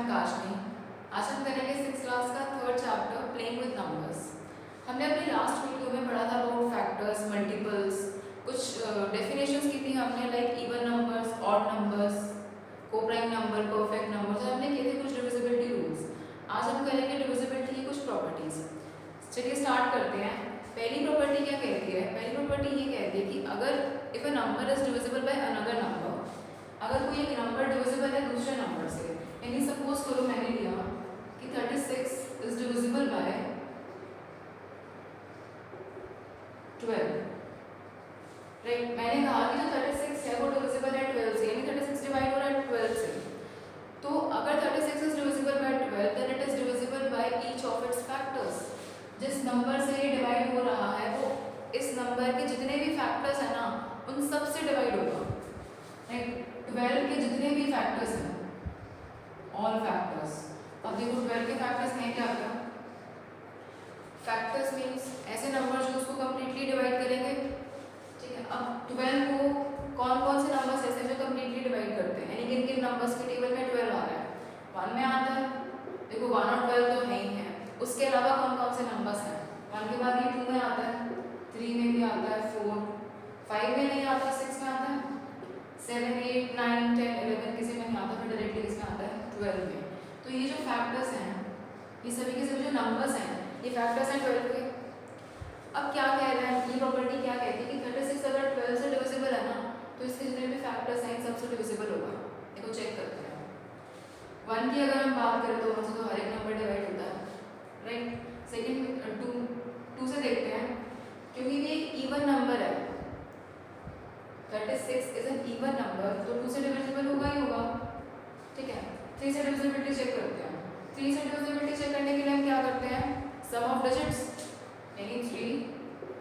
I'm Kashni. आज हम करेंगे 6th क्लास का third chapter playing with numbers. हमने अपनी लास्ट वीडियो में पढ़ा था अबाउट फैक्टर्स, मल्टीपल्स, कुछ डेफिनेशंस की थी हमने, like even numbers, odd numbers, coprime number, perfect numbers, और हमने किए थे कुछ डिविजिबिलिटी रूल्स। आज हम करेंगे डिविजिबिलिटी की कुछ प्रॉपर्टीज। चलिए स्टार्ट करते हैं। पहली प्रॉपर्टी क्या कहती है? पहली प्रॉपर्टी ये कहती है कि अगर if a number is divisible by another number, अगर कोई एक नंबर डिविजिबल है दूसरे नंबर से, यानी सपोज करो मैंने लिया कि 36 इज डिविजिबल बाय 12, राइट। मैंने कहा कि जो 36 है वो डिविजिबल है 12 से, यानी 36 डिवाइड हो रहा है 12 से। तो अगर 36 is divisible by 12 then it is divisible by each of its factors. जिस नंबर से ये डिवाइड हो रहा है वो इस नंबर के जितने भी फैक्टर्स है ना उन सब से डिवाइड होगा, राइट। 12 के जितने भी फैक्टर्स हैं, ऑल फैक्टर्स। अब देखो 12 के फैक्टर्स हैं क्या क्या? फैक्टर्स मीन्स ऐसे नंबर जो उसको कंप्लीटली डिवाइड करेंगे, ठीक है। अब 12 को कौन कौन से नंबर्स ऐसे जो कंप्लीटली डिवाइड करते हैं, यानी किन किन नंबर्स के टेबल में 12 आ रहा है? 1 में आता है, देखो 1 और 12 तो है ही है। उसके अलावा कौन कौन से नंबर्स हैं? 1 के बाद ये 2 में आता है, 3 में भी आता है, 4, 5 में नहीं आता, 6 में आता है, 7, 8, 9, 10, 11 किसी में नहीं आता, फिर डायरेक्टली किसमें आता है? 12 में। तो ये जो फैक्टर्स हैं, ये सभी के सभी जो नंबर्स हैं, ये फैक्टर्स हैं 12 के। अब क्या कह रहे हैं, ये प्रॉपर्टी क्या कहती है कि 36 अगर 12 से डिविजिबल है ना तो इसके जितने भी फैक्टर्स हैं इन सबसे डिविजिबल होगा। देखो चेक करते हैं। 1 की अगर हम बात करें तो 1 से तो हर एक नंबर डिवाइड होता है, राइट। सेकेंड 2 से देखते हैं, क्योंकि ये इवन नंबर है, 36 इज एन इवन नंबर, तो 2 से डिविजिबल होगा ही होगा, ठीक है। 3 से डिविजिबिलिटी चेक करते हैं। 3 से डिविजिबिलिटी चेक करने के लिए हम क्या करते हैं? सम ऑफ डिजिट्स, यानी 3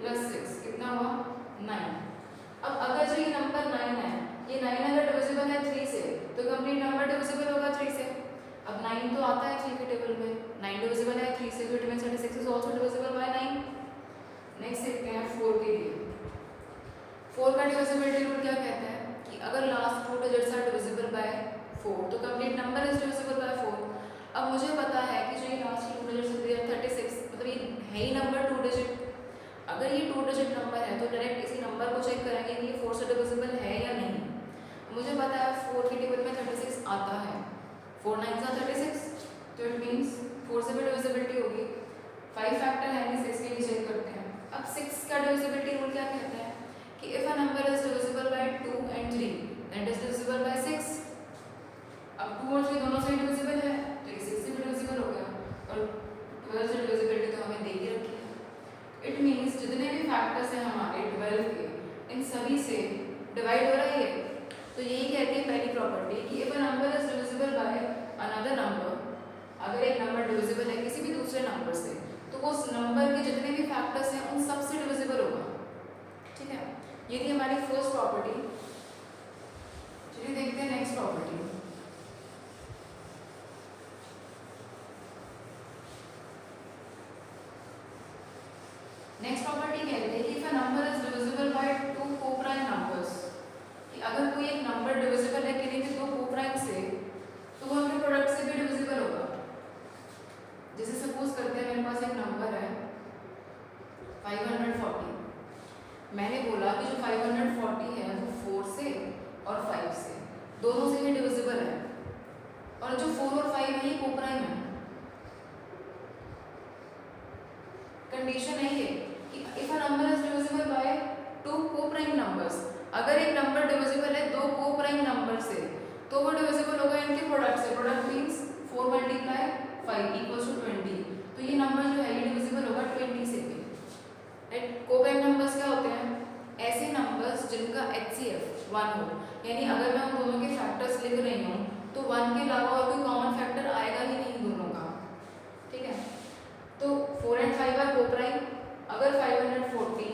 + 6 कितना हुआ? 9। अब अगर जो ये नंबर 9 है, ये 9 अगर डिविजिबल है 3 से तो कंप्लीट नंबर डिविजिबल होगा 3 से। अब 9 तो आता है 3 के टेबल में, 9 डिविजिबल है 3 से, तो it means 36 is also divisible by 9। Next देखते हैं 4 के लिए। 4 का डिविजिबिलिटी रूल क्या कहता है कि अगर last 2 digits are divisible by 4 तो complete number is divisible by 4। अब मुझे पता है कि जो ये लास्ट 2 डिजिट्स होती है 36, मतलब ये है ही नंबर 2 डिजिट। अगर ये 2 डिजिट नंबर है तो डायरेक्ट इसी नंबर को चेक करेंगे कि ये 4 से डिविजिबल है या नहीं। मुझे पता है 4 के टेबल में 36 आता है, 4 9 सा 36, तो इट मीन्स 4 से भी डिविजिबिलिटी होगी। 5 फैक्टर है, 6 के लिए चेक करते हैं। अब 6 का डिविजिबिलिटी रूल क्या कहता है कि if a number is divisible by 2 and 3 then it is divisible by 6। अब 2 और 3 दोनों से डिविजिबल है तो ये 6 से भी डिविजिबल हो गया, और 12 से डिविजिबिलिटी तो हमें दे ही रखी है। इट मींस जितने भी फैक्टर्स हैं हमारे 12 के, इन सभी से डिवाइड हो रहा है। तो यही कहती है पहली प्रॉपर्टी कि if a number is divisible by another number, अगर एक नंबर डिविजिबल है किसी भी दूसरे नंबर से तो वो उस नंबर के जितने भी फैक्टर्स हैं उन सब से डिविजिबल होगा, ठीक है। ये थी हमारी फर्स्ट प्रॉपर्टी। चलिए देखते हैं नेक्स्ट प्रॉपर्टी। नेक्स्ट प्रॉपर्टी कहते हैं कि if a number is divisible by 2 coprime numbers, कि अगर कोई एक नंबर डिविजिबल है किसी भी 2 कोप्राइम से तो वो उनके प्रोडक्ट से भी डिविजिबल होगा। जैसे सपोज करते हैं मेरे पास एक नंबर है 540, मैंने बोला कि जो 540 है वो 4 से और 5 से दोनों से ही डिविजिबल है, और जो 4 और 5 है ये कोप्राइम है। कंडीशन है ये कि if a number is divisible by 2 coprime numbers, अगर एक नंबर डिविजिबल है 2 कोप्राइम नंबर से तो वो डिविजिबल होगा इनके प्रोडक्ट से। Product means 4 × 5 = 20। तो ये नंबर जो है ये डिविजिबल होगा 20 से भी, राइट। कोप्राइम नंबर्स क्या होते हैं? ऐसे नंबर्स जिनका HCF 1 हो, यानी अगर मैं उन दोनों के फैक्टर्स लिख रही हूँ तो 1 के अलावा और कोई कॉमन फैक्टर आएगा ही नहीं दोनों का, ठीक है। तो 4 and 5 आर कोप्राइम। अगर 540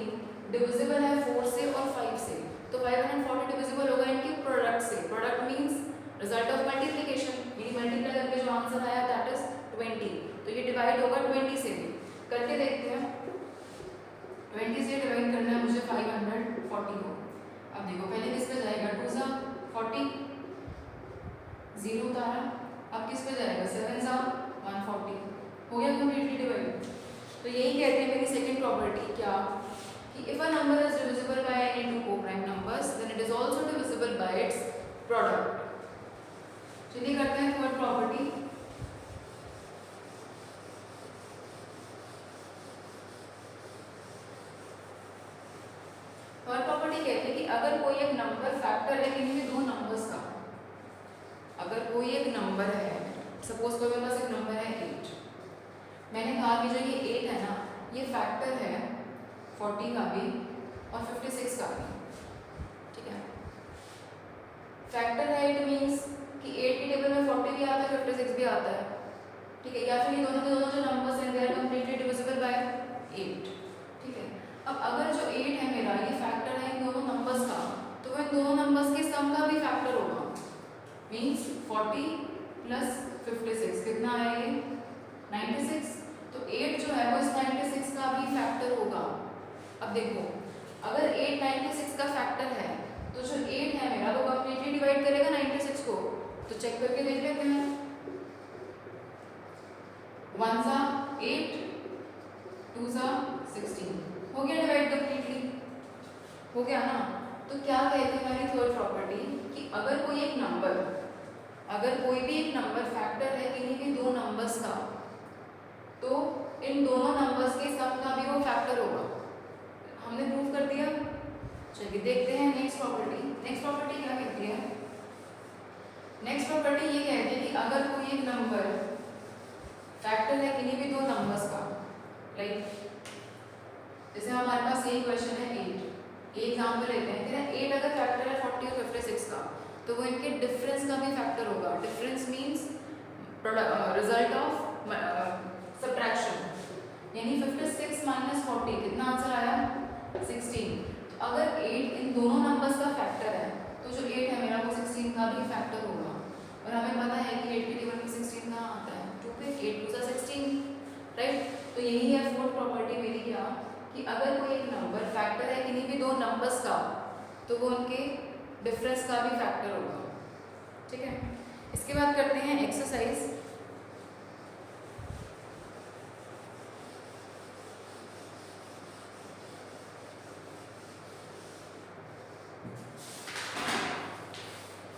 डिविजिबल है 4 से और 5 से तो 540 डिविजिबल होगा इनके प्रोडक्ट से। Product means result of multiplication, यानी मल्टीप्लाई करके जो आंसर आया दैट इज 20। तो ये डिवाइड होगा 20 से भी। करके देखते हैं, 20 से डिवाइड करना है मुझे 540 को। अब देखो पहले किस पे जाएगा? 2 × 40, 0 उतारा, अब किस पे जाएगा? तो यही कहते हैं मेरी सेकेंड प्रॉपर्टी, क्या कि if a number is divisible by any two coprime numbers then it is also divisible by its product. चलिए करते हैं थर्ड प्रॉपर्टी। थर्ड प्रॉपर्टी कहती है कि अगर कोई एक नंबर फैक्टर है किन्हीं भी दो नंबर्स का, अगर कोई एक नंबर है, सपोज कोई मेरे पास एक नंबर है 8, मैंने कहा कि जो ये 8 है ना ये फैक्टर है 40 का भी और 56 का भी, ठीक है। फैक्टर है इट मीन्स कि 8 की टेबल में 40 भी आता है 56 भी आता है, ठीक है। या फिर ये दोनों के दोनों जो नंबर्स हैं they are completely divisible by 8, ठीक है। अब अगर जो 8 है मेरा ये फैक्टर है इन दोनों नंबर्स का, तो वो इन दोनों नंबर्स के सम का भी फैक्टर होगा, मीन्स 40 प्लस 56 कितना है ये 96। तो 8 जो है वो इस 96 का भी फैक्टर होगा। अब देखो अगर 8 96 का फैक्टर है तो जो 8 है मेरा वो कंप्लीटली डिवाइड करेगा 96 को, तो चेक करके देख लेते हैं। 1 सा 8 2 सा 16 हो गया डिवाइड कंप्लीटली, हो गया ना। तो क्या कहते हैं हमारी थर्ड प्रॉपर्टी कि अगर कोई एक नंबर, अगर कोई भी एक नंबर फैक्टर है किन्हीं भी दो नंबर्स का, तो इन दोनों नंबर्स के सम का भी वो फैक्टर होगा। हमने प्रूव कर दिया। चलिए देखते हैं नेक्स्ट प्रॉपर्टी। नेक्स्ट प्रॉपर्टी क्या कहती है? नेक्स्ट प्रॉपर्टी ये कहती है कि अगर कोई एक नंबर फैक्टर है किन्हीं भी दो नंबर्स का, लाइक जैसे हमारे पास यही क्वेश्चन है 8, एक एग्जाम्पल लेते हैं, कह रहे 8 अगर फैक्टर है 40 और 56 का, तो वो इनके डिफरेंस का भी फैक्टर होगा। Difference means result of subtraction, यानी 56 माइनस 40 कितना आंसर आया 16। तो अगर 8 इन दोनों नंबर्स का फैक्टर है तो जो 8 है मेरा वो 16 का भी फैक्टर होगा। और हमें पता है कि 8 की टेबल में 16 कहाँ आता है 2 पे, 8 2 सा 16, राइट। तो यही है फोर्थ प्रॉपर्टी मेरी, क्या कि अगर कोई एक नंबर फैक्टर है किन्हीं भी दो नंबर्स का, तो वो उनके डिफरेंस का भी फैक्टर होगा, ठीक है। इसके बाद करते हैं एक्सरसाइज।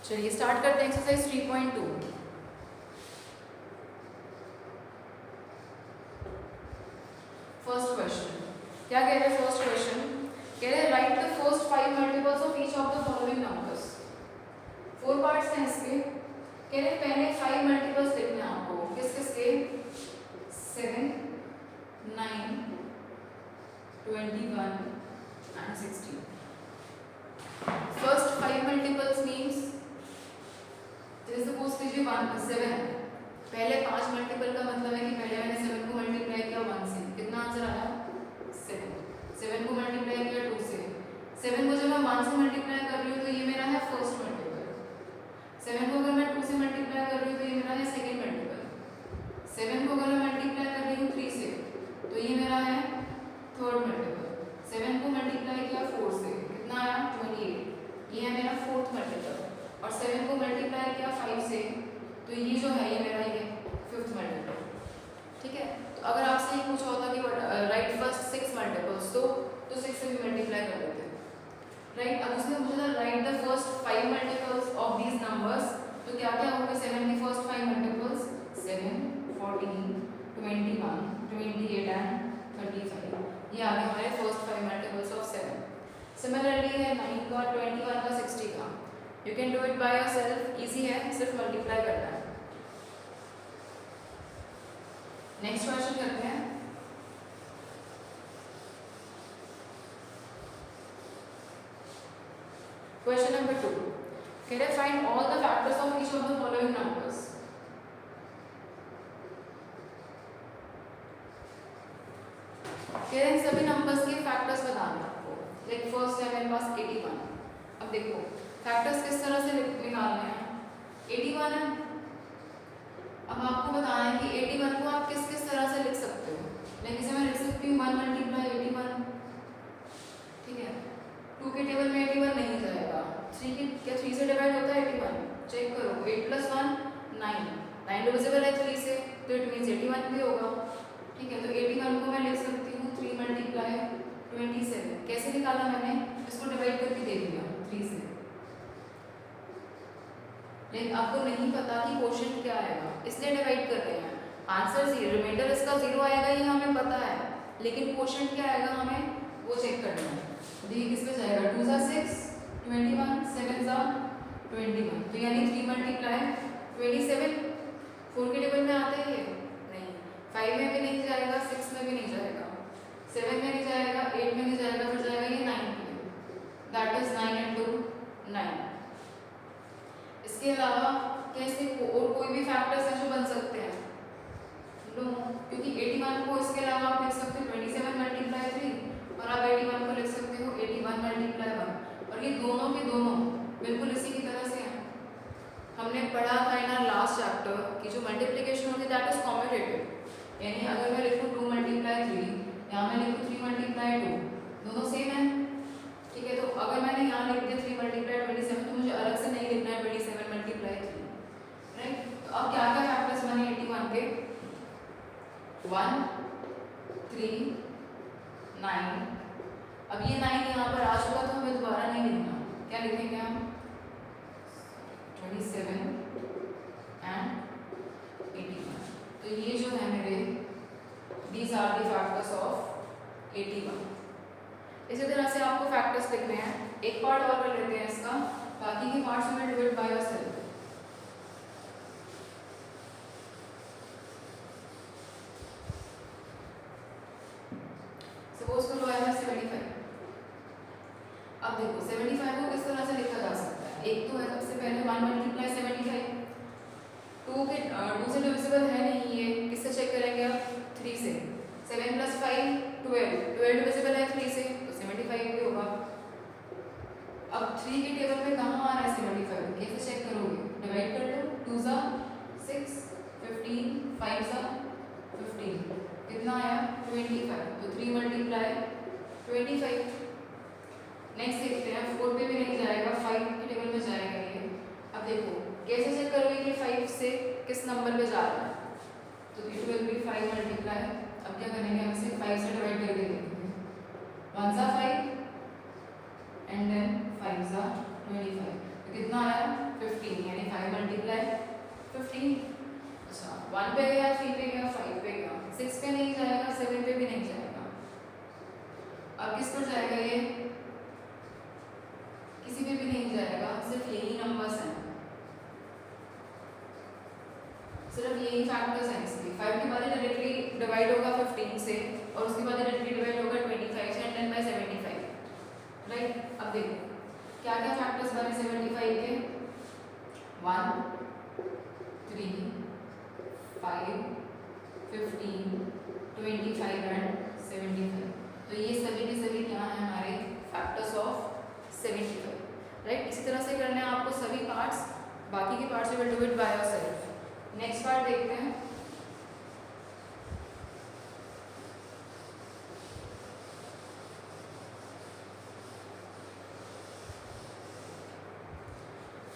चलिए स्टार्ट करते हैं एक्सरसाइज 3.2। फर्स्ट क्वेश्चन क्या कह रहे हैं? फर्स्ट क्वेश्चन कह रहे हैं right the first 5 multiples of each of the following numbers. 4 parts हैं इसके। कह रहे हैं पहले 5 मल्टीपल्स लिखने हैं आपको, किस किस के? 7 9 21 and 16। फर्स्ट 5 मल्टीपल्स मीन्स जैसे सपोज कीजिए 7, पहले 5 मल्टीपल का मतलब है कि पहले मैंने 7 को मल्टीप्लाई किया 1 से, कितना आंसर आया 7। 7 को मल्टीप्लाई किया 2 से, 7 को जब मैं 1 से मल्टीप्लाई कर रही हूँ तो ये मेरा है फर्स्ट मल्टीपल। 7 को अगर मैं 2 से मल्टीप्लाई कर रही हूँ तो ये मेरा है सेकेंड मल्टीपल। 7 को अगर मैं मल्टीप्लाई कर रही हूँ 3 से तो ये मेरा है थर्ड मल्टीपल। 7 को मल्टीप्लाई किया 4 से, कितना आया 28, ये है मेरा फोर्थ मल्टीपल। और 7 को मल्टीप्लाई किया 5 से तो ये जो है ये मेरा ये फिफ्थ मल्टीपल, ठीक है। तो अगर आपसे ये पूछा होता कि राइट फर्स्ट 6 मल्टीपल्स, तो 6 से भी मल्टीप्लाई कर देते, राइट। अब उसने पूछा था right the first 5 multiples of these numbers, तो क्या क्या होंगे 7 की फर्स्ट 5 मल्टीपल्स? 7 14 21 28 एंड 35, ये आ गए हमारे फर्स्ट 5 मल्टीपल्स ऑफ 7। सिमिलरली है 9 का 21 का 60 का। You can do it by yourself, easy है, सिर्फ मल्टीप्लाई करना है। नेक्स्ट क्वेश्चन करते हैं। क्वेश्चन नंबर 2 कह रहे find all the factors of each of the following numbers. कह रहे सभी नंबर्स के फैक्टर्स बताना आपको। लाइक फर्स्ट है मेरे पास 81। अब देखो फैक्टर्स किस तरह से निकालने हैं। 81 है, अब आपको बताना है कि 81 को आप किस किस तरह से लिख सकते हो। लाइक इसे मैं लिख सकती हूँ 1 मल्टीप्लाई 81, ठीक है। 2 के टेबल में 81 नहीं जाएगा। 3 के क्या 3 से डिवाइड होता है 81? चेक करो, 8 + 1 9, 9 डिविजिबल है 3 से, तो इट मीन्स 81 भी होगा, ठीक है, तो 81 को मैं लिख सकती हूँ 3 मल्टीप्लाई 27। कैसे निकाला मैंने, इसको डिवाइड करके दे दिया 3 से। लेकिन आपको नहीं पता कि क्वोशिएंट क्या आएगा, इसलिए डिवाइड कर रहे हैं। आंसर 0, रिमाइंडर इसका 0 आएगा ये हमें पता है, लेकिन क्वोशिएंट क्या आएगा हमें वो चेक करना है। देखिए किस पे जाएगा, 2 सा 6 21, 7 सा 21, तो यानी 3 मल्टीप्लाई 27 4 के टेबल में आता है ये नहीं, 5 में भी नहीं जाएगा, 6 में भी नहीं जाएगा, 7 में नहीं जाएगा, 8 में नहीं जाएगा, फिर जाएगा ये 9 पे, दैट इज 9 into 9। इसके अलावा कैसे और कोई भी फैक्टर्स हैं जो बन सकते हैं, नो, क्योंकि 81 को इसके अलावा आप लिख सकते हो 27 मल्टीप्लाई 3 और आप 81 को लिख सकते हो 81 मल्टीप्लाई 1, और ये दोनों के दोनों बिल्कुल इसी की तरह से हैं। हमने पढ़ा था इन आवर लास्ट चैप्टर कि जो मल्टीप्लिकेशन होती है दैट इज कॉम्यूटेटिव, यानी अगर मैं लिखूँ 2 मल्टीप्लाई 3, यहाँ मैं लिखूँ 3 मल्टीप्लाई 2, दोनों सेम है। ठीक है, तो अगर मैंने यहाँ लिख दिया 3 मल्टीप्लाई 27 तो मुझे अलग से नहीं लिखना है 27 मल्टीप्लाई 3, राइट। तो अब क्या क्या फैक्टर्स बने 81 के, 1 3 9। अब ये 9 यहाँ पर आ चुका तो हमें दोबारा नहीं लिखना, क्या लिखेंगे हम 27 एंड 81। तो ये जो है मेरे these are the factors of 81। इसी तरह से आपको फैक्टर्स लिखने हैं, एक पार्ट और कर लेते हैं इसका, बाकी के पार्ट्स में डिवाइड बाय योरसेल्फ। सपोज करो आई हैव 75। अब देखो 75 को किस तरह से लिखा जा सकता है, एक तो है सबसे पहले 1 मल्टीप्लाई 75, 2 से डिविजिबल है नहीं, ये किससे चेक करेंगे आप 3 से, 7 + 5 12 डिविजिबल है 3 से, तो 75 भी होगा। अब 3 के टेबल में कहाँ आ रहा है 75, कैसे चेक करोगे, डिवाइड कर लो, 2 सा 6 15 5 सा 15, कितना आया 25, तो 3 मल्टीप्लाई 25। नेक्स्ट देखते हैं, 4 पे भी नहीं जाएगा, 5 के टेबल में जाएगा ये। अब देखो कैसे चेक करोगे कि 5 से किस नंबर पे जा रहा है, तो इट विल बी 5 मल्टीप्लाई, अब क्या करेंगे हम इसे 5 से डिवाइड करके देखेंगे, 1 सा 5 एंड देन 5 सा 25, तो कितना आया 15, यानी 5 मल्टीप्लाई 15। अच्छा 1 पे गया, 3 पे गया, 5 पे गया, 6 पे नहीं जाएगा, 7 पे भी नहीं जाएगा। अब किस पर जाएगा ये, किसी पे भी नहीं जाएगा, सिर्फ यही नंबर्स हैं, सिर्फ यही फैक्टर्स हैं इसके। 5 के बाद डायरेक्टली डिवाइड होगा 15 से, और उसके बाद डायरेक्टली डिवाइड होगा 25 से एंड देन बाय 75, राइट। अब देखो क्या क्या फैक्टर्स बने 75 के, 1 3 5 15 25 एंड 75, तो ये सभी के सभी क्या हैं हमारे फैक्टर्स ऑफ 75, राइट। इसी तरह से करना है आपको सभी पार्ट्स, बाकी के parts will do it by yourself. Next part देखते हैं,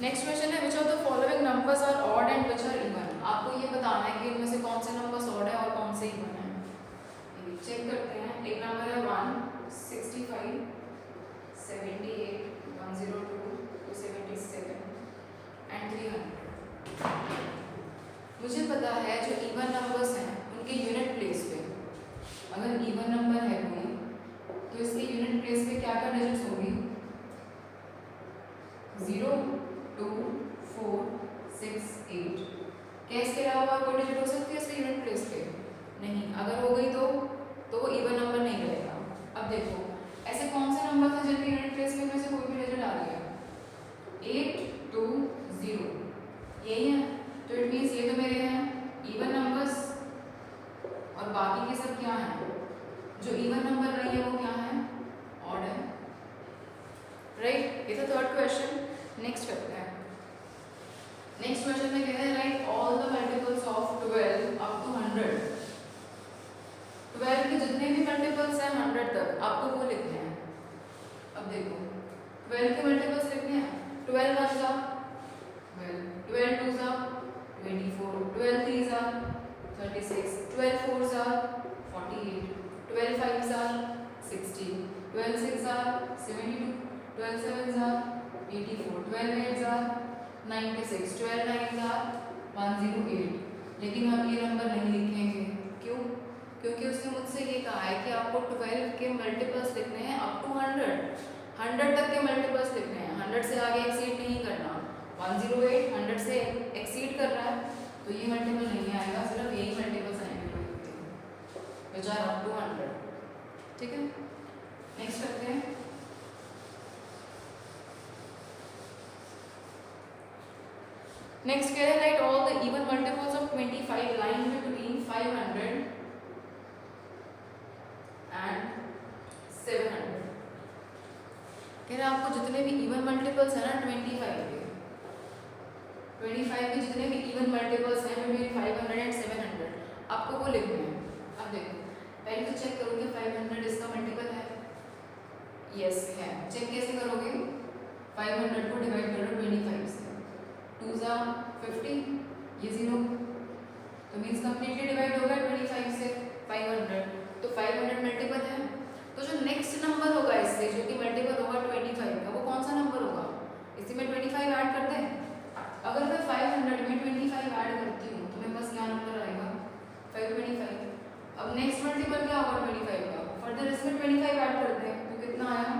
नेक्स्ट क्वेश्चन है which of the following numbers are odd and which are even. आपको ये बताना है कि इनमें से कौन से नंबर्स ऑड है और कौन से इवन है। चेक करते हैं, एक नंबर है 165 78 102 277 एंड 300। मुझे पता है जो इवन नंबर्स हैं उनके यूनिट प्लेस पे, अगर इवन नंबर है कोई तो इसके यूनिट प्लेस पे क्या क्या डिजिट्स होंगी, 0 2 4 6 8। क्या इसके अलावा कोई डिजिट हो सकती है इसके यूनिट प्लेस पे, नहीं। अगर हो गई तो वो इवन नंबर नहीं रहेगा। अब देखो ऐसे कौन से नंबर थे जिनके यूनिट प्लेस पे में से कोई भी डिजिट आ रही है, 8 2 0, यही है। तो इट मीन्स ये तो मेरे हैं इवन नंबर्स, और बाकी के सब क्या हैं, जो इवन नंबर रही है वो क्या है, ऑड है, राइट। ये था थर्ड क्वेश्चन। नेक्स्ट करते हैं, नेक्स्ट क्वेश्चन में कहते हैं write all the multiples of 12 up to 100। 12 के जितने भी मल्टीपल्स हैं 100 तक आपको वो लिखने हैं। अब देखो 12 के मल्टीपल्स लिखने हैं, 12 1 सा 12, 12 2 सा 24, 12 3 सा 36, 12 4 सा 104, 12 8s are 96, 12 9s are 108। लेकिन हम ये नंबर नहीं लिखेंगे, क्यों? क्योंकि उसने मुझसे ये कहा है कि आपको 12 के मल्टीपल्स लिखने हैं अप टू 100 तक के मल्टीपल्स लिखने हैं, 100 से आगे एक्सीड नहीं करना। 108 100 से एक्सीड कर रहा है तो ये मल्टीपल नहीं आएगा, सिर्फ यही मल्टीपल्स आएंगे which are up to 100। ठीक है, नेक्स्ट करते हैं। नेक्स्ट कह रहे हैं write all the even multiples of 25 line between 500 and 700। कह रहे हैं आपको जितने भी इवन मल्टीपल्स है ना 25 के जितने भी इवन मल्टीपल्स हैं बिटवीन 500 एंड 700 आपको वो लिखने हैं। अब देखो पहले तो चेक करोगे 500 इसका मल्टीपल है, यस है। चेक कैसे करोगे? 500 को डिवाइड करो 25 से, 2 ज़ा 50, ये 0 तो मीन्स कंप्लीटली डिवाइड होगा 25 से 500, तो 500 मल्टीपल है। तो जो नेक्स्ट नंबर होगा इससे जो कि मल्टीपल होगा 25 का, वो कौन सा नंबर होगा? इसी में 25 ऐड कर दें। अगर मैं 500 में 25 ऐड करती हूँ तो मेरे पास क्या नंबर आएगा? 525। अब नेक्स्ट मल्टीपल क्या होगा 25 का? फर्दर इसमें 25 ऐड करते हैं तो कितना आया?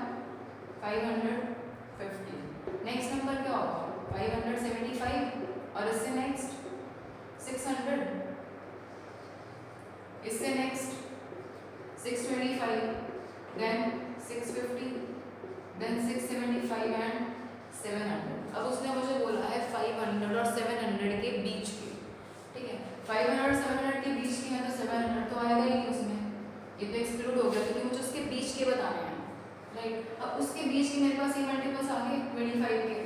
550। नेक्स्ट नंबर क्या होगा? 575 और इससे नेक्स्ट 600, इससे नेक्स्ट 625, देन 650, देन 675 एंड 700। अब उसने मुझे बोला है 500 और 700 के बीच के, ठीक है। 500 और 700 के बीच के हैं तो 700 तो आएगा ही उसमें, ये तो एक्सक्लूड हो गया क्योंकि मुझे उसके बीच के बताने हैं, राइट। अब उसके बीच के मेरे पास ये मल्टीपल्स आ गए 25 के,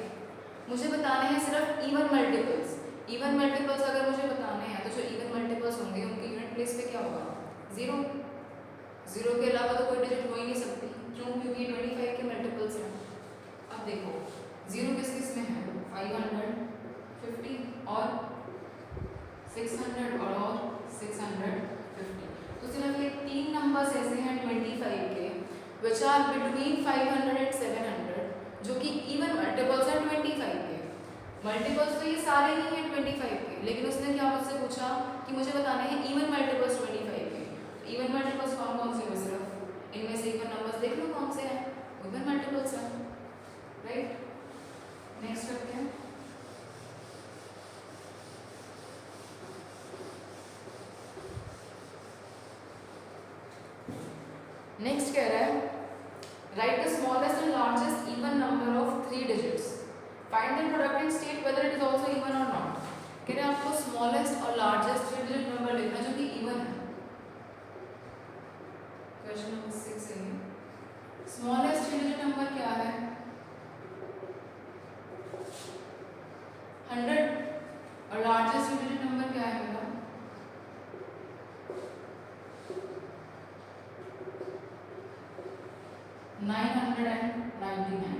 मुझे बताने हैं सिर्फ इवन मल्टीपल्स। इवन मल्टीपल्स अगर मुझे बताने हैं तो जो इवन मल्टीपल्स होंगे उनके यूनिट प्लेस पे क्या होगा? 0। 0 के अलावा तो कोई डिजिट हो ही नहीं सकती, क्यों? क्योंकि 25 के मल्टीपल्स हैं। अब देखो 0 किस किस में है? 550 और 600 और 650। तो सिर्फ ये 3 नंबर्स ऐसे हैं 25 के which are between 500 and 700 जो कि इवन मल्टीपल्स हैं 25 के। मल्टीपल्स तो ये सारे ही हैं 25 के, लेकिन उसने क्या मुझसे पूछा कि मुझे बताने हैं इवन मल्टीपल्स 25 के। इवन मल्टीपल्स कौन कौन से हैं? सिर्फ इनमें से इवन नंबर्स देख लो कौन से हैं, इवन मल्टीपल्स हैं, राइट। नेक्स्ट करते हैं। नेक्स्ट कह रहा है right the smallest and largest even number of 3 digits, find the product and state whether it is also even और नॉट। कह रहे हैं आपको स्मॉलेस्ट और लार्जेस्ट 3 डिजिट नंबर लिखना जो कि इवन है। क्वेश्चन नंबर 6 है, स्मॉलेस्ट 3 डिजिट नंबर क्या है? 100 और लार्जेस्ट 3 डिजिट नंबर क्या है मेरा? 999।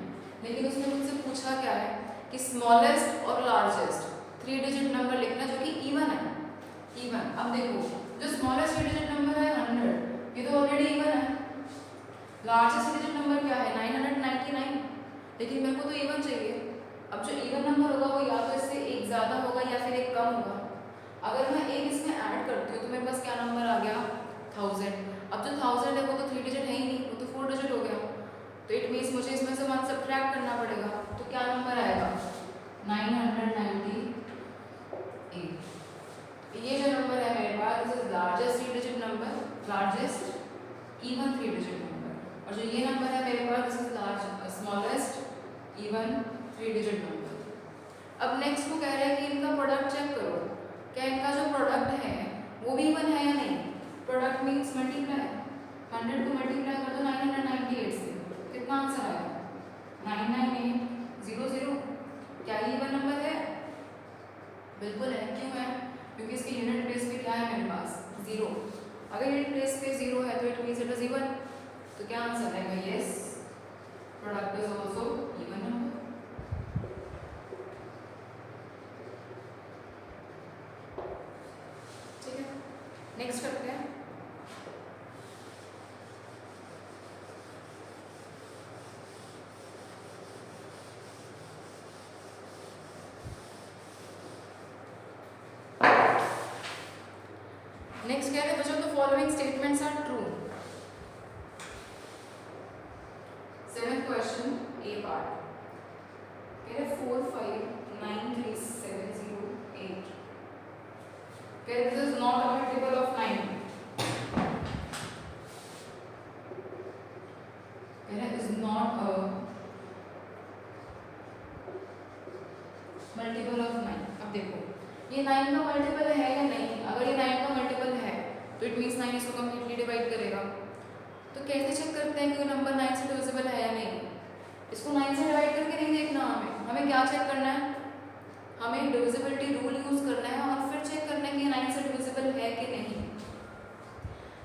लेकिन उसने मुझसे पूछा क्या है कि स्मॉलेस्ट और लार्जेस्ट 3 डिजिट नंबर लिखना जो कि इवन है। इवन, अब देखो जो स्मॉलेस्ट 3 डिजिट नंबर है 100, ये तो ऑलरेडी इवन है। लार्जेस्ट डिजिट नंबर क्या है? 999, लेकिन मेरे को तो इवन चाहिए। अब जो इवन नंबर होगा वो या तो इससे एक ज़्यादा होगा या फिर एक कम होगा। अगर मैं एक इसमें ऐड करती हूँ तो मेरे पास क्या नंबर आ गया? 1000। अब जो 1000 है वो तो 3 डिजिट है ही नहीं, वो तो 4 डिजिट हो गया, तो इट मीन्स मुझे इसमें से 1 सब्ट्रैक्ट करना पड़ेगा। तो क्या नंबर आएगा? 998। ये जो नंबर है मेरे पास this is largest 3 digit number, largest even 3 digit number. और जो ये नंबर है मेरे पास this is large smallest even 3 digit number. अब नेक्स्ट को कह रहे हैं कि इनका प्रोडक्ट चेक करो, क्या इनका जो प्रोडक्ट है वो भी इवन है या नहीं। प्रोडक्ट मीन्स मल्टीप्लाई, 100 को मल्टीप्लाई कर दो 998 से, कितना आंसर आया? 99800। क्या ये इवन नंबर है? बिल्कुल है। क्यों है? क्योंकि इसके यूनिट प्लेस पे क्या है मेरे पास? 0। अगर यूनिट प्लेस पे 0 है तो it means it is even. तो क्या आंसर आएगा? Yes, product is also even number. ठीक है, नेक्स्ट करते हैं। नेक्स्ट क्या है बच्चों, the following statements are true. Seventh question A part कह रहे 4 5 9 3 7 0 8 कह रहे this is not a multiple of 9। कह रहे is not a multiple of 9। अब देखो ये 9 का मल्टीपल है या नहीं। अगर ये 9 का मल्टीपल है तो इट मीन्स 9 इसको कंप्लीटली डिवाइड करेगा। तो कैसे चेक करते हैं कि वो नंबर 9 से डिविजिबल है या नहीं। इसको 9 से डिवाइड करके नहीं देखना हमें क्या चेक करना है, हमें डिविजिबिलिटी रूल यूज करना है और फिर चेक करना है कि 9 से डिविजिबल है कि नहीं।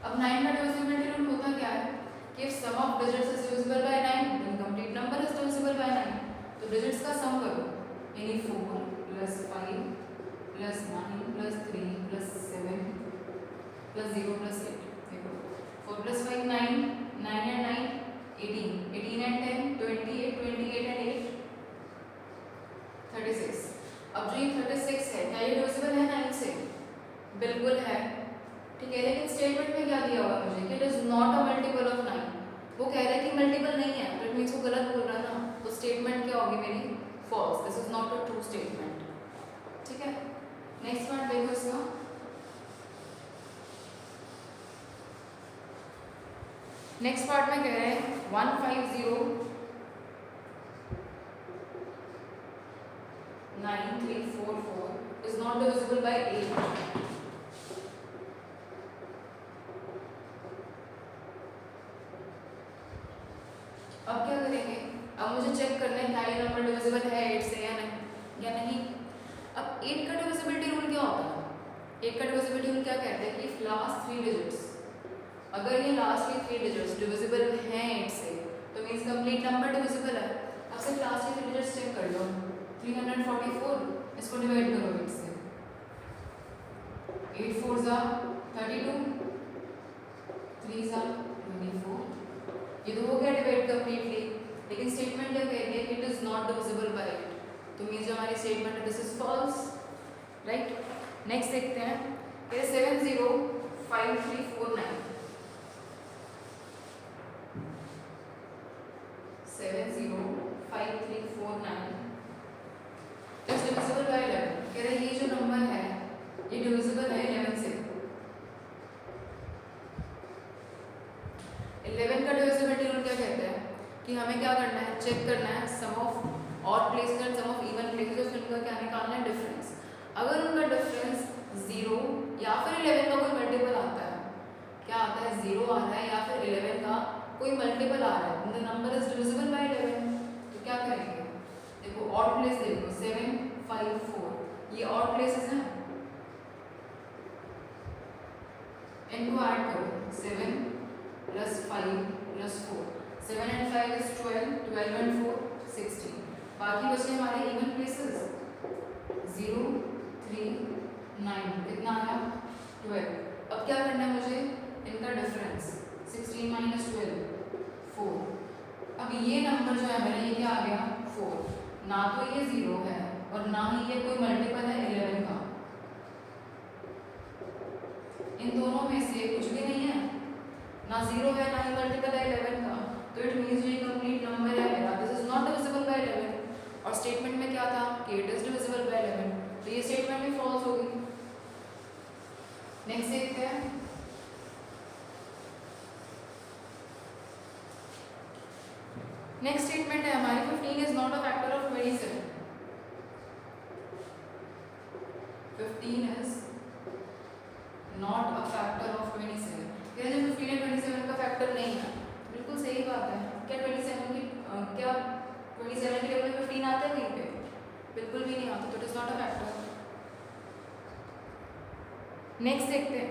अब 9 का डिविजिबिलिटी रूल होता क्या है कि if sum of digits is divisible by 9 then complete number is divisible by 9। तो डिजिट्स का सम करो, यानी 4 + 5 + 9 + 3 + 7 + 0 + 8। देखो 4 + 5 9, 9 and 9 18, 18 and 10 28, 28 and 8 36। अब जो ये 36 है क्या ये डिविजिबल है 9 से? बिल्कुल है, ठीक है। लेकिन स्टेटमेंट में क्या दिया हुआ मुझे कि it is not a multiple of 9। वो कह रहा है कि मल्टीपल नहीं है, तो इट मींस वो गलत बोल रहा है ना। तो स्टेटमेंट क्या होगी मेरी? False. This is not a true statement, ठीक है। नेक्स्ट पार्ट देखो इसका। नेक्स्ट पार्ट में कह रहे हैं 150 9344 इज नॉट डिविजिबल बाय 8। अब क्या करेंगे, अब मुझे चेक करना है क्या ये नंबर डिविजिबल है 8 से या नहीं। अब 8 का डिविजिबिलिटी रूल क्या होता है? 8 का डिविजिबिलिटी रूल क्या कहते हैं कि लास्ट 3 डिजिट्स, अगर ये लास्ट के 3 डिजिट्स डिविजिबल हैं 8 से तो मींस कंप्लीट नंबर डिविजिबल है। अब सिर्फ लास्ट के 3 डिजिट्स चेक कर लो। 344 इसको डिवाइड करो 8 से, 8 4 जा 32, 3 जा 24। ये तो हो गया डिवाइड कंप्लीटली। लेकिन स्टेटमेंट क्या कह रही है कि it is not divisible by 8। तो मींस जो हमारी स्टेटमेंट है this is false, right. Next देखते हैं, ये 705349 705349 इज डिविजिबल बाय 11। कह रहे ये जो नंबर है ये डिविजिबल है 11 से। 11 का डिविजिबिलिटी रूल क्या कहता है कि हमें क्या करना है, चेक करना है sum of odd places and sum of even places, और उनका क्या निकालना है, डिफरेंस। अगर उनका डिफरेंस 0 या फिर 11 का कोई मल्टीपल आता है, क्या आता है 0 आ रहा है या फिर 11 का कोई मल्टीपल आ रहा है, the number is divisible bye 11। तो क्या करेंगे, देखो ऑड प्लेस देखो 7 5 4 ये ऑड प्लेसेस हैं, इनको ऐड करो 7 + 5 + 4, 7 and 5 is 12, 12 and 4 16। बाकी बचे हमारे इवन प्लेसेस 0 3 9, कितना आया 12। अब क्या करना है मुझे, इनका डिफरेंस 16 - 12 4। अब ये नंबर जो है मेरा ये क्या आ गया 4, ना तो ये 0 है और ना ही ये कोई मल्टीपल है 11 का। इन दोनों में से कुछ भी नहीं है, ना 0 है ना ही मल्टीपल है 11 का। तो इट मींस ये कंप्लीट नंबर है मेरा, this is not divisible bye 11। और स्टेटमेंट में क्या था कि इट इज डिविजिबल बाय 11, तो ये स्टेटमेंट भी फॉल्स होगी। नेक्स्ट देखते हैं, नेक्स्ट स्टेटमेंट है हमारी 15 is not a factor of 27। 15 is not a factor of 27। कह रहे हैं 15 और 27 का फैक्टर नहीं है, बिल्कुल सही बात है। क्या 27 की क्या 27 के टेबल में 15 आता है कहीं पे? बिल्कुल भी नहीं आता, तो it is not a factor. Next देखते हैं,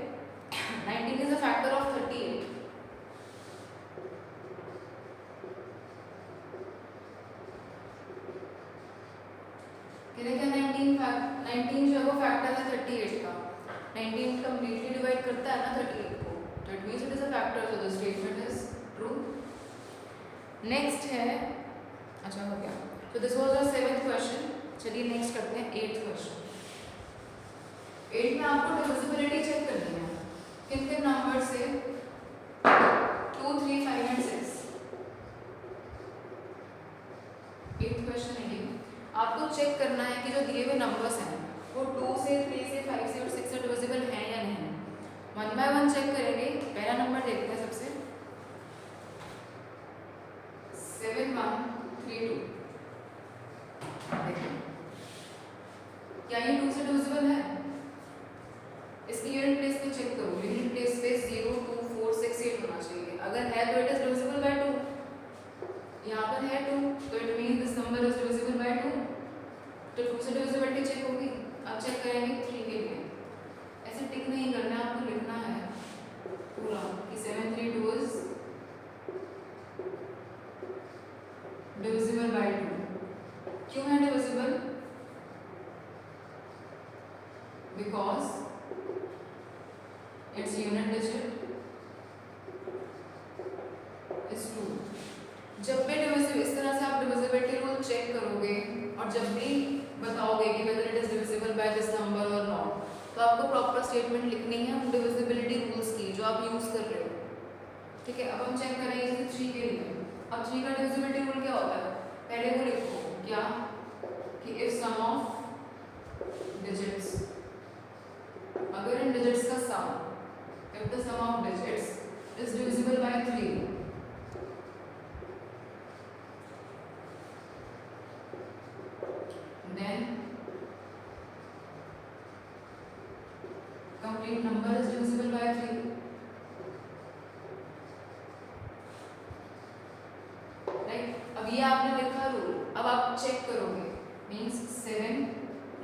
19 इज अ फैक्टर ऑफ 38। कह रहे क्या 19 जो है वो फैक्टर है 38 का। 19 कंप्लीटली डिवाइड करता है ना 38 को, तो it means it is a factor, so the statement is true. Next है, अच्छा हो गया, तो this was our 7th question. चलिए नेक्स्ट करते हैं 8th क्वेश्चन। 8 में आपको डिविजिबिलिटी चेक करनी है। किन किन नंबर से 2, 3, 5 एंड 6। 8th क्वेश्चन है ये। आपको चेक करना है कि जो दिए हुए नंबर्स हैं वो 2 से 3 से 5 से और 6 से डिविजिबल हैं या नहीं। 1 बाय 1 चेक करेंगे। पहला नंबर देखते हैं सबसे 7, 1, 3, 2। देखिए क्या ये 2 से डिविजिबल है? इसकी यूनिट प्लेस पे चेक करो। यूनिट प्लेस पे 0, 2, 4, 6, 8 होना चाहिए। अगर है तो इट इज डिविजिबल बाय 2। यहाँ पर है 2 तो it means this number is divisible by 2। तो 2 से डिविजिबिलिटी चेक होगी। अब चेक करेंगे 3 के लिए। ऐसे टिक नहीं करना है, आपको लिखना है पूरा कि 7, 3, 2 इज डिविजिबल बाय 2। क्यों है divisible? Because its unit digit is 2। जब भी डिविजिबल इस तरह से आप डिविजिबिलिटी रूल चेक करोगे और जब भी बताओगे कि whether it is divisible by this number or not, तो आपको प्रॉपर स्टेटमेंट लिखनी है उन डिविजिबिलिटी रूल्स की जो आप यूज कर रहे हो। ठीक है, अब हम चेक करेंगे जैसे 3 के लिए। अब 3 का डिविजिबिलिटी रूल क्या होता है? पहले वो लिखो क्या कि if sum of digits, अगर इन डिजिट्स का सम, if the sum of digits is divisible by 3, then complete number is divisible by 3। Right, अब ये आपने लिखा रूल। अब आप चेक करोगे मीन्स 7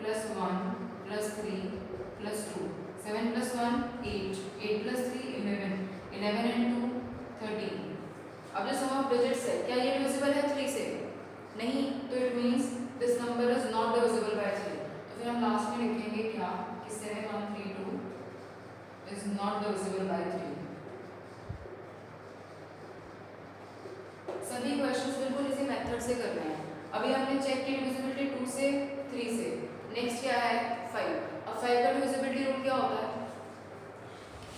+ 1 + 3 + 2। 7 + 1 8, 8 + 3 11, 11 and 2 13। अब जो सम ऑफ डिजिट्स है क्या ये डिविजिबल है 3 से? नहीं, तो it means this number is not divisible bye 3। तो फिर हम लास्ट में लिखेंगे क्या कि 7, 1, 3, 2 इज नॉट डिविजिबल बाय 3। सभी क्वेश्चंस बिल्कुल इसी मेथड से करने हैं। अभी हमने चेक की डिविजिबिलिटी 2 से 3 से। नेक्स्ट क्या है 5। अब 5 का डिविजिबिलिटी रूल क्या होता है?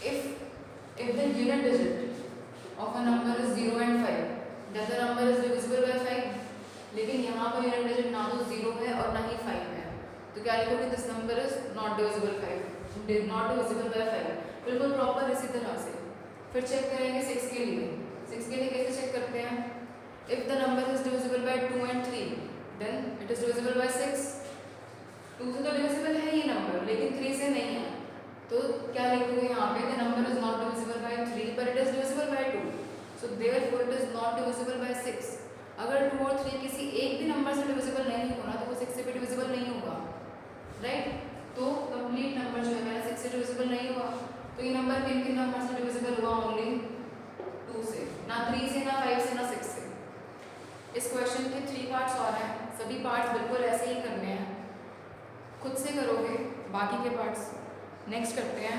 if the unit digit of a number is 0 and 5, then the number is divisible by 5। लेकिन यहाँ पर यूनिट डिजिट ना तो 0 है और ना ही 5 है, तो क्या लिखोगे? This number is not divisible bye 5। बिल्कुल प्रॉपर इसी तरह से। फिर चेक करेंगे 6 के लिए। 6 के लिए कैसे चेक करते हैं? If the number is divisible by 2 and 3, then it is divisible by 6। 2 से तो डिविजिबल है ये नंबर, लेकिन 3 से नहीं है, तो क्या लिखोगे यहाँ पे? The number is not divisible bye 3 but it is divisible by 2, so therefore it is not divisible by 6। अगर 2 और 3 किसी एक भी नंबर से डिविजिबल नहीं होना तो वो 6 से भी डिविजिबल नहीं होगा। राइट, तो कंप्लीट नंबर जो है मेरा 6 से डिविजिबल नहीं हुआ। तो ये नंबर किन किन नंबर से डिविजिबल हुआ? ओनली 2 से, ना 3 से, ना 5 से, ना 6 से। इस क्वेश्चन के 3 पार्ट्स और हैं, सभी पार्ट्स बिल्कुल ऐसे ही करने हैं। खुद से करोगे बाकी के पार्ट्स नेक्स्ट करते हैं।